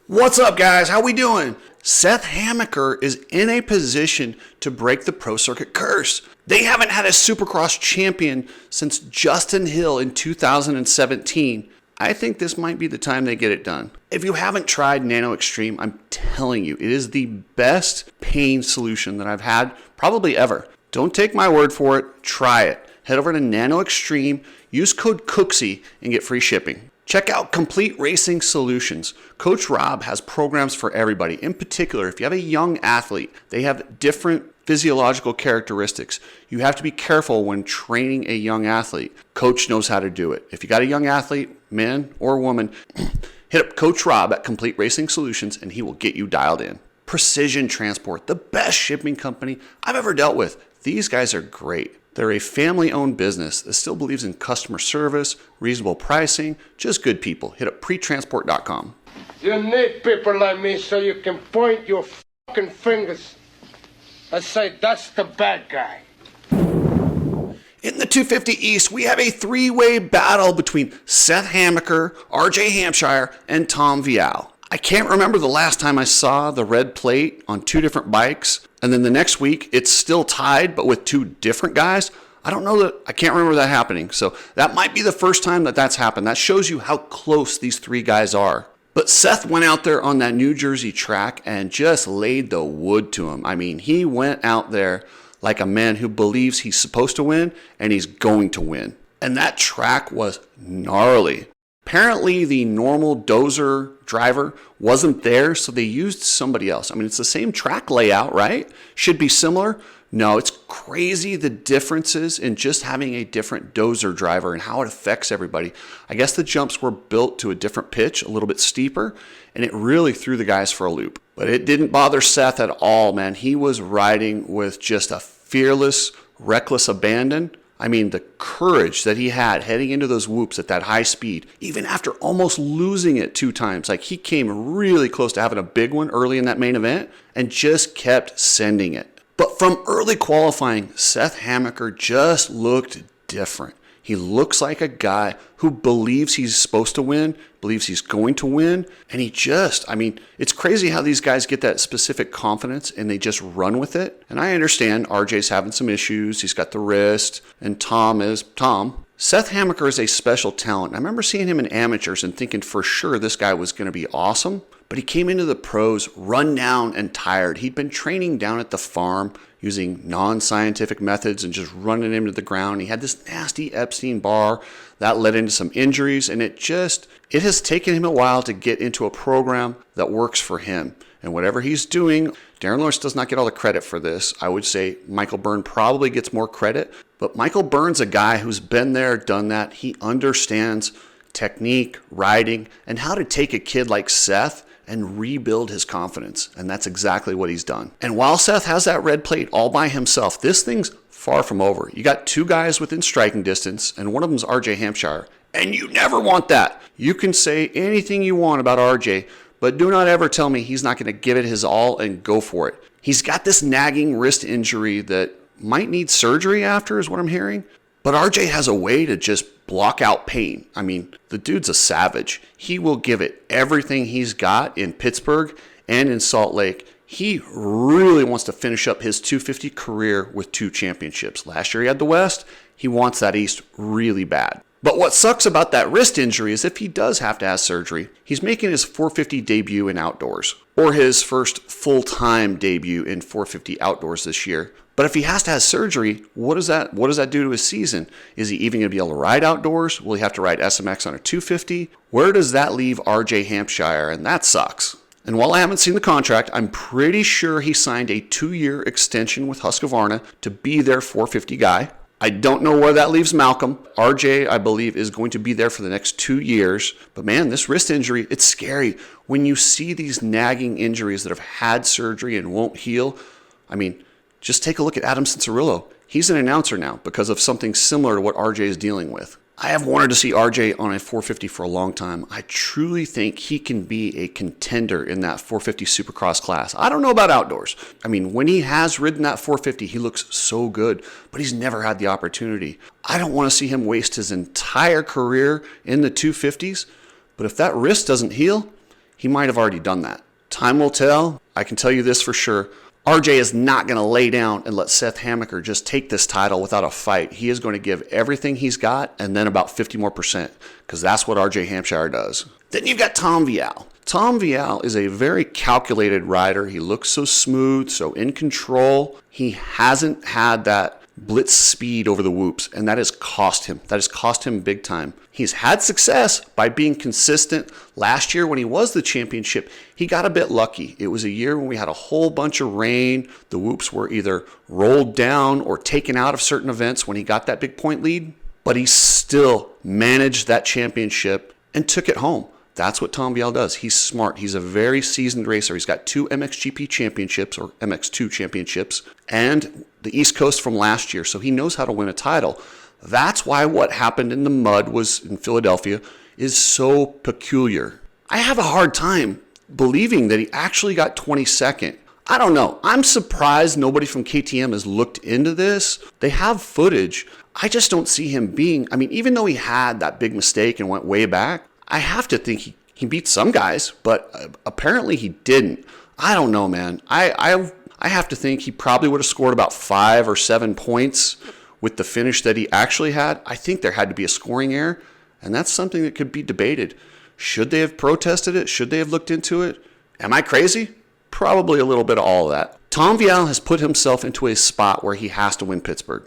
What's up, guys? How we doing? Seth Hammaker is in a position to break the pro circuit curse. They haven't had a Supercross champion since Justin Hill in 2017. I think this might be the time they get it done. If you haven't tried Nano-Extreme, I'm telling you, it is the best pain solution that I've had probably ever. Don't take my word for it. Try it. Head over to Nano-Extreme, use code COOKSY, and get free shipping. Check out Complete Racing Solutions. Coach Rob has programs for everybody. In particular, if you have a young athlete, they have different physiological characteristics. You have to be careful when training a young athlete. Coach knows how to do it. If you got a young athlete, man or woman, hit up Coach Rob at Complete Racing Solutions and he will get you dialed in. Precision Transport, the best shipping company I've ever dealt with. These guys are great. They're a family-owned business that still believes in customer service, reasonable pricing, just good people. Hit up pretransport.com. You need people like me so you can point your fucking fingers and say, that's the bad guy. In the 250 East, we have a three-way battle between Seth Hammaker, RJ Hampshire, and Tom Vial. I can't remember the last time I saw the red plate on two different bikes, and then the next week it's still tied but with two different guys. I can't remember that happening. So that might be the first time that that's happened. That shows you how close these three guys are. But Seth went out there on that New Jersey track and just laid the wood to him. I mean, he went out there like a man who believes he's supposed to win and he's going to win. And that track was gnarly. Apparently, the normal dozer driver wasn't there, so they used somebody else. I mean, it's the same track layout, right? Should be similar. No, it's crazy the differences in just having a different dozer driver and how it affects everybody. I guess the jumps were built to a different pitch, a little bit steeper, and it really threw the guys for a loop. But it didn't bother Seth at all, man. He was riding with just a fearless, reckless abandon. I mean, the courage that he had heading into those whoops at that high speed, even after almost losing it two times. Like, he came really close to having a big one early in that main event and just kept sending it. But from early qualifying, Seth Hammaker just looked different. He looks like a guy who believes he's supposed to win, believes he's going to win, and it's crazy how these guys get that specific confidence and they just run with it. And I understand RJ's having some issues. He's got the wrist, and Tom is Tom. Seth Hammaker is a special talent. I remember seeing him in amateurs and thinking for sure this guy was going to be awesome, but he came into the pros run down and tired. He'd been training down at the farm using non-scientific methods and just running him to the ground. He had this nasty Epstein Barr that led into some injuries, and it has taken him a while to get into a program that works for him. And whatever he's doing, Darren Lawrence does not get all the credit for this. I would say Michael Byrne probably gets more credit, but Michael Byrne's a guy who's been there, done that. He understands technique, riding, and how to take a kid like Seth and rebuild his confidence. And that's exactly what he's done. And while Seth has that red plate all by himself, this thing's far from over. You got two guys within striking distance, and one of them's RJ Hampshire. And you never want that. You can say anything you want about RJ, but do not ever tell me he's not going to give it his all and go for it. He's got this nagging wrist injury that might need surgery after, is what I'm hearing. But RJ has a way to just block out pain. I mean, the dude's a savage. He will give it everything he's got in Pittsburgh and in Salt Lake. He really wants to finish up his 250 career with two championships. Last year he had the West. He wants that East really bad. But what sucks about that wrist injury is if he does have to have surgery, he's making his 450 debut in outdoors, or his first full-time debut in 450 outdoors this year. But if he has to have surgery, what does that do to his season? Is he even going to be able to ride outdoors? Will he have to ride SMX on a 250? Where does that leave RJ Hampshire? And that sucks. And while I haven't seen the contract, I'm pretty sure he signed a 2-year extension with Husqvarna to be their 450 guy. I don't know where that leaves Malcolm. RJ, I believe, is going to be there for the next 2 years. But man, this wrist injury, it's scary. When you see these nagging injuries that have had surgery and won't heal, I mean, just take a look at Adam Cincerillo. He's an announcer now because of something similar to what RJ is dealing with. I have wanted to see RJ on a 450 for a long time. I truly think he can be a contender in that 450 Supercross class. I don't know about outdoors. I mean, when he has ridden that 450, he looks so good, but he's never had the opportunity. I don't want to see him waste his entire career in the 250s, but if that wrist doesn't heal, he might have already done that. Time will tell. I can tell you this for sure. RJ is not going to lay down and let Seth Hammaker just take this title without a fight. He is going to give everything he's got and then about 50 more percent, because that's what RJ Hampshire does. Then you've got Tom Vial. Tom Vial is a very calculated rider. He looks so smooth, so in control. He hasn't had that blitz speed over the whoops, and that has cost him. That has cost him big time. He's had success by being consistent. Last year when he was the championship, he got a bit lucky. It was a year when we had a whole bunch of rain. The whoops were either rolled down or taken out of certain events when he got that big point lead, but he still managed that championship and took it home. That's what Tom Vial does. He's smart. He's a very seasoned racer. He's got 2 MXGP championships, or MX2 championships, and the East Coast from last year, so he knows how to win a title. That's why what happened in the mud was in Philadelphia is so peculiar. I have a hard time believing that he actually got 22nd. I don't know. I'm surprised nobody from KTM has looked into this. They have footage. I just don't see him being, even though he had that big mistake and went way back, I have to think he beat some guys, but apparently he didn't. I don't know, man. I have to think he probably would have scored about 5 or 7 points with the finish that he actually had. I think there had to be a scoring error, and that's something that could be debated. Should they have protested it? Should they have looked into it? Am I crazy? Probably a little bit of all of that. Tom Vial has put himself into a spot where he has to win Pittsburgh.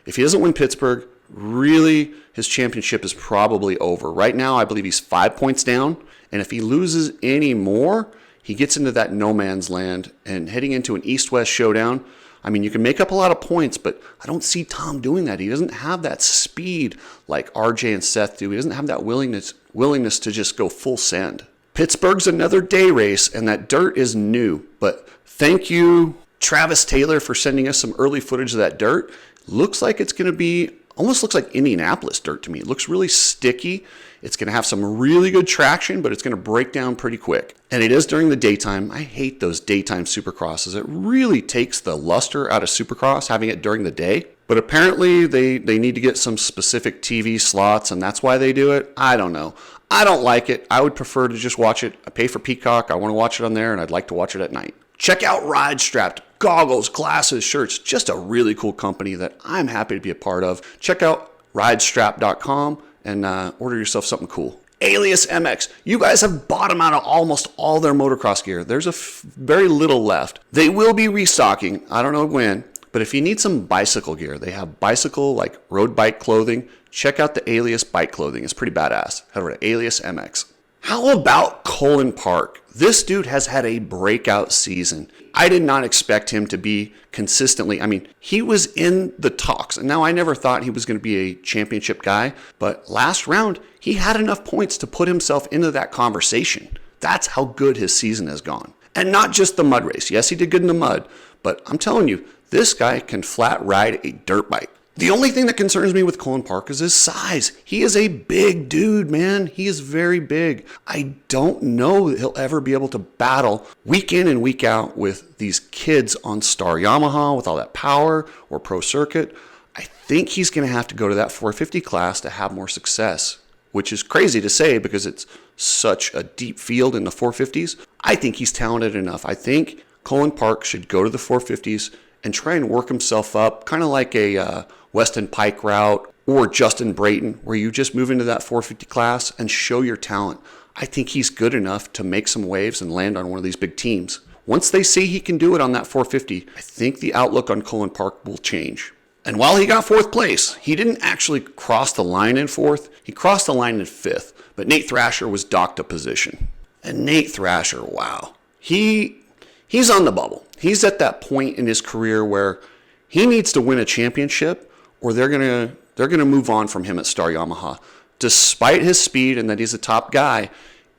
If he doesn't win Pittsburgh, really, his championship is probably over. Right now, I believe he's 5 points down, and if he loses any more, he gets into that no man's land, and heading into an East-West showdown, you can make up a lot of points, but I don't see Tom doing that. He doesn't have that speed like RJ and Seth do. He doesn't have that willingness to just go full send. Pittsburgh's another day race, and that dirt is new, but thank you, Travis Taylor, for sending us some early footage of that dirt. Looks like it's going to be, almost looks like Indianapolis dirt to me. It looks really sticky. It's going to have some really good traction, but it's going to break down pretty quick. And it is during the daytime. I hate those daytime supercrosses. It really takes the luster out of supercross having it during the day. But apparently they need to get some specific TV slots, and that's why they do it. I don't know. I don't like it. I would prefer to just watch it. I pay for Peacock. I want to watch it on there, and I'd like to watch it at night. Check out Ride Strapped. Goggles, glasses, shirts. Just a really cool company that I'm happy to be a part of. Check out ridestrap.com and order yourself something cool. Alias MX. You guys have bought them out of almost all their motocross gear. There's very little left. They will be restocking. I don't know when. But if you need some bicycle gear, they have bicycle, like road bike clothing. Check out the Alias bike clothing. It's pretty badass. Head over to Alias MX. How about Coen Park? This dude has had a breakout season. I did not expect him to be consistently. He was in the talks, and now I never thought he was going to be a championship guy, but last round, he had enough points to put himself into that conversation. That's how good his season has gone. And not just the mud race. Yes, he did good in the mud, but I'm telling you, this guy can flat ride a dirt bike. The only thing that concerns me with Coen Park is his size. He is a big dude, man. He is very big. I don't know that he'll ever be able to battle week in and week out with these kids on Star Yamaha with all that power or Pro Circuit. I think he's going to have to go to that 450 class to have more success, which is crazy to say because it's such a deep field in the 450s. I think he's talented enough. I think Coen Park should go to the 450s and try and work himself up, kind of like a Weston Pike route or Justin Brayton, where you just move into that 450 class and show your talent. I think he's good enough to make some waves and land on one of these big teams. Once they see he can do it on that 450, I think the outlook on Coen Park will change. And while he got 4th place, he didn't actually cross the line in 4th. He crossed the line in 5th, but Nate Thrasher was docked a position. And Nate Thrasher, wow. He's on the bubble. He's at that point in his career where he needs to win a championship or they're gonna move on from him at Star Yamaha. Despite his speed and that he's a top guy,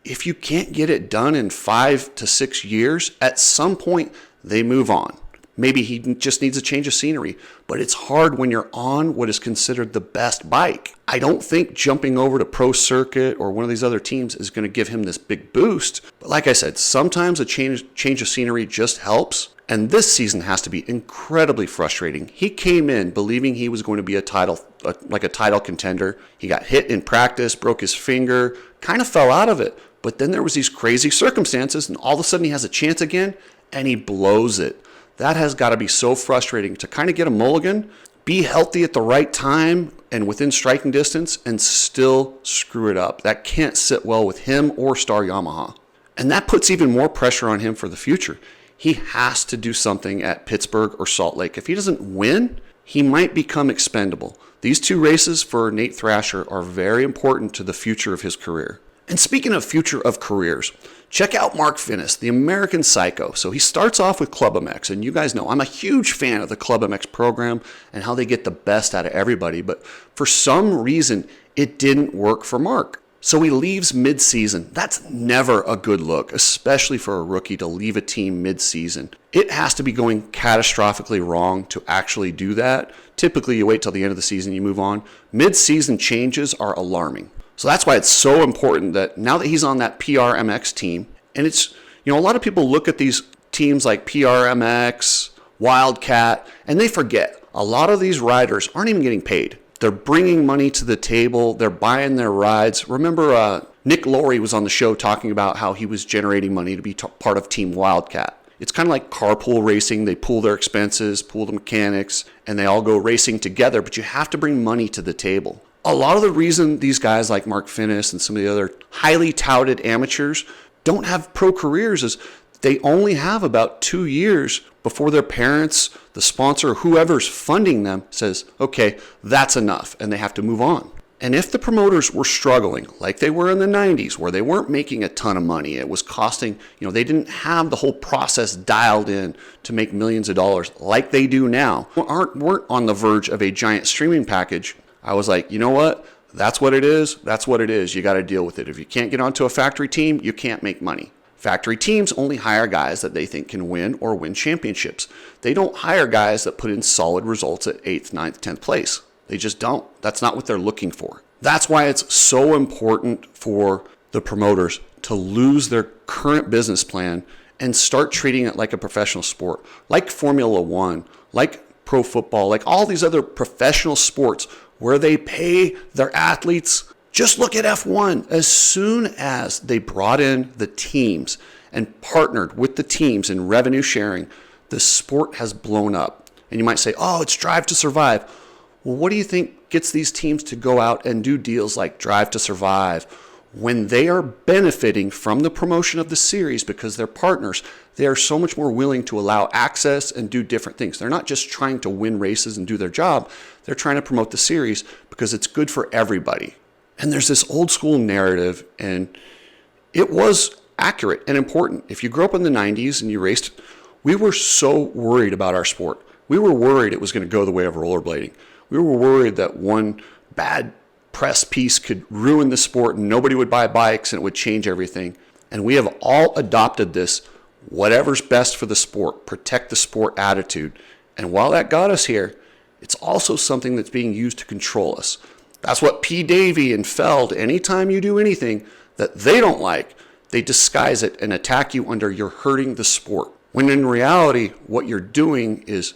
if you can't get it done in 5 to 6 years, at some point they move on. Maybe he just needs a change of scenery, but it's hard when you're on what is considered the best bike. I don't think jumping over to Pro Circuit or one of these other teams is going to give him this big boost. But like I said, sometimes a change of scenery just helps. And this season has to be incredibly frustrating. He came in believing he was going to be a title contender. He got hit in practice, broke his finger, kind of fell out of it. But then there was these crazy circumstances, and all of a sudden he has a chance again, and he blows it. That has got to be so frustrating to kind of get a mulligan, be healthy at the right time and within striking distance, and still screw it up. That can't sit well with him or Star Yamaha. And that puts even more pressure on him for the future. He has to do something at Pittsburgh or Salt Lake. If he doesn't win, he might become expendable. These 2 races for Nate Thrasher are very important to the future of his career. And speaking of future of careers, check out Mark Finnis, the American Psycho. So he starts off with Club MX, and you guys know I'm a huge fan of the Club MX program and how they get the best out of everybody, but for some reason, it didn't work for Mark. So he leaves mid-season. That's never a good look, especially for a rookie to leave a team mid-season. It has to be going catastrophically wrong to actually do that. Typically, you wait till the end of the season, you move on. Mid-season changes are alarming. So that's why it's so important that now that he's on that PRMX team, and it's, a lot of people look at these teams like PRMX, Wildcat, and they forget a lot of these riders aren't even getting paid. They're bringing money to the table. They're buying their rides. Remember, Nick Laurie was on the show talking about how he was generating money to be part of Team Wildcat. It's kind of like carpool racing. They pool their expenses, pool the mechanics, and they all go racing together, but you have to bring money to the table. A lot of the reason these guys like Mark Finnis and some of the other highly touted amateurs don't have pro careers is they only have about 2 years before their parents, the sponsor, whoever's funding them says, okay, that's enough, and they have to move on. And if the promoters were struggling, like they were in the 90s, where they weren't making a ton of money, it was costing, they didn't have the whole process dialed in to make millions of dollars like they do now, weren't on the verge of a giant streaming package, I was like, you know what? That's what it is. That's what it is. You got to deal with it. If you can't get onto a factory team, you can't make money. Factory teams only hire guys that they think can win or win championships. They don't hire guys that put in solid results at 8th, 9th, 10th place. They just don't. That's not what they're looking for. That's why it's so important for the promoters to lose their current business plan and start treating it like a professional sport, like Formula One, like pro football, like all these other professional sports where they pay their athletes. Just look at F1. As soon as they brought in the teams and partnered with the teams in revenue sharing, the sport has blown up. And you might say, oh, it's Drive to Survive. Well, what do you think gets these teams to go out and do deals like Drive to Survive when they are benefiting from the promotion of the series because they're partners? They are so much more willing to allow access and do different things. They're not just trying to win races and do their job. They're trying to promote the series because it's good for everybody. And there's this old school narrative, and it was accurate and important. If you grew up in the 90s and you raced, we were so worried about our sport. We were worried it was going to go the way of rollerblading. We were worried that one bad press piece could ruin the sport and nobody would buy bikes and it would change everything. And we have all adopted this whatever's best for the sport, protect the sport attitude. And while that got us here, it's also something that's being used to control us. That's what P. Davey and Feld, anytime you do anything that they don't like, they disguise it and attack you under you're hurting the sport. When in reality, what you're doing is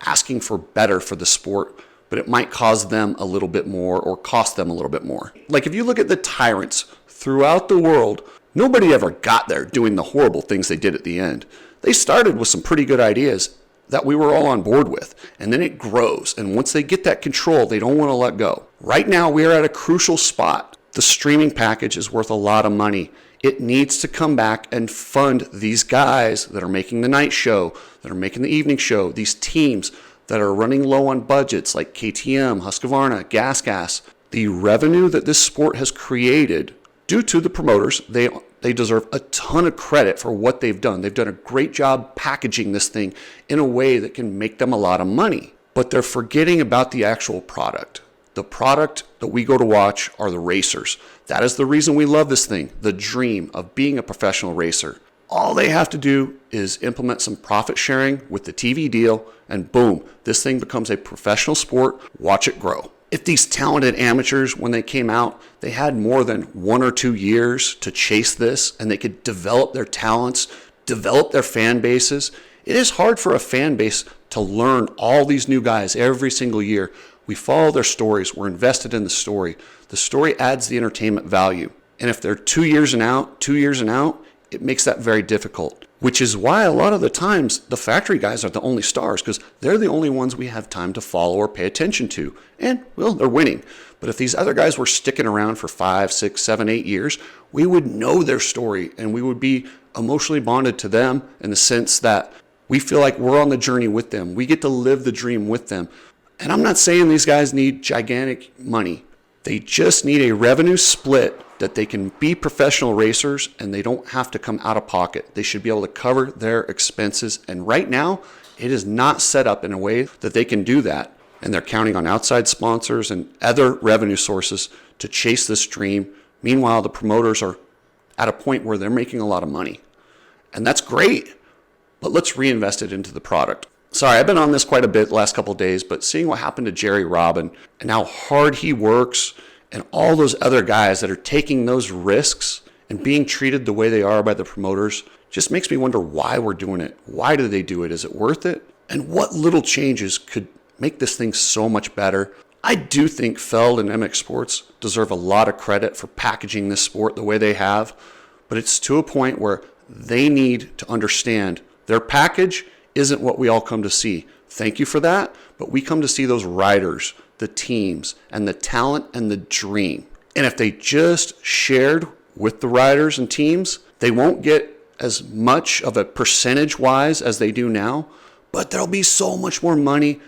asking for better for the sport, but it might cause them a little bit more or cost them a little bit more. Like if you look at the tyrants throughout the world, nobody ever got there doing the horrible things they did at the end. They started with some pretty good ideas that we were all on board with, and then it grows. And once they get that control, they don't want to let go. Right now, we are at a crucial spot. The streaming package is worth a lot of money. It needs to come back and fund these guys that are making the night show, that are making the evening show, these teams that are running low on budgets like KTM, Husqvarna, Gas. The revenue that this sport has created due to the promoters, they deserve a ton of credit for what they've done. They've done a great job packaging this thing in a way that can make them a lot of money. But they're forgetting about the actual product. The product that we go to watch are the racers. That is the reason we love this thing, the dream of being a professional racer. All they have to do is implement some profit sharing with the TV deal, and boom, this thing becomes a professional sport. Watch it grow. If these talented amateurs, when they came out, they had more than 1 or 2 years to chase this, and they could develop their talents, develop their fan bases. It is hard for a fan base to learn all these new guys every single year. We follow their stories. We're invested in the story. The story adds the entertainment value. And if they're 2 years and out, it makes that very difficult, which is why a lot of the times the factory guys are the only stars, because they're the only ones we have time to follow or pay attention to. And, well, they're winning. But if these other guys were sticking around for 5, 6, 7, 8 years, we would know their story and we would be emotionally bonded to them in the sense that we feel like we're on the journey with them. We get to live the dream with them. And I'm not saying these guys need gigantic money. They just need a revenue split that they can be professional racers and they don't have to come out of pocket. They should be able to cover their expenses. And right now, it is not set up in a way that they can do that. And they're counting on outside sponsors and other revenue sources to chase this dream. Meanwhile, the promoters are at a point where they're making a lot of money. And that's great, but let's reinvest it into the product. Sorry, I've been on this quite a bit the last couple of days, but seeing what happened to Jerry Robin and how hard he works and all those other guys that are taking those risks and being treated the way they are by the promoters just makes me wonder why we're doing it. Why do they do it? Is it worth it? And what little changes could make this thing so much better? I do think Feld and MX Sports deserve a lot of credit for packaging this sport the way they have, but it's to a point where they need to understand their package isn't what we all come to see. Thank you for that, but we come to see those riders, the teams, and the talent and the dream. And if they just shared with the riders and teams, they won't get as much of a percentage-wise as they do now, but there'll be so much more money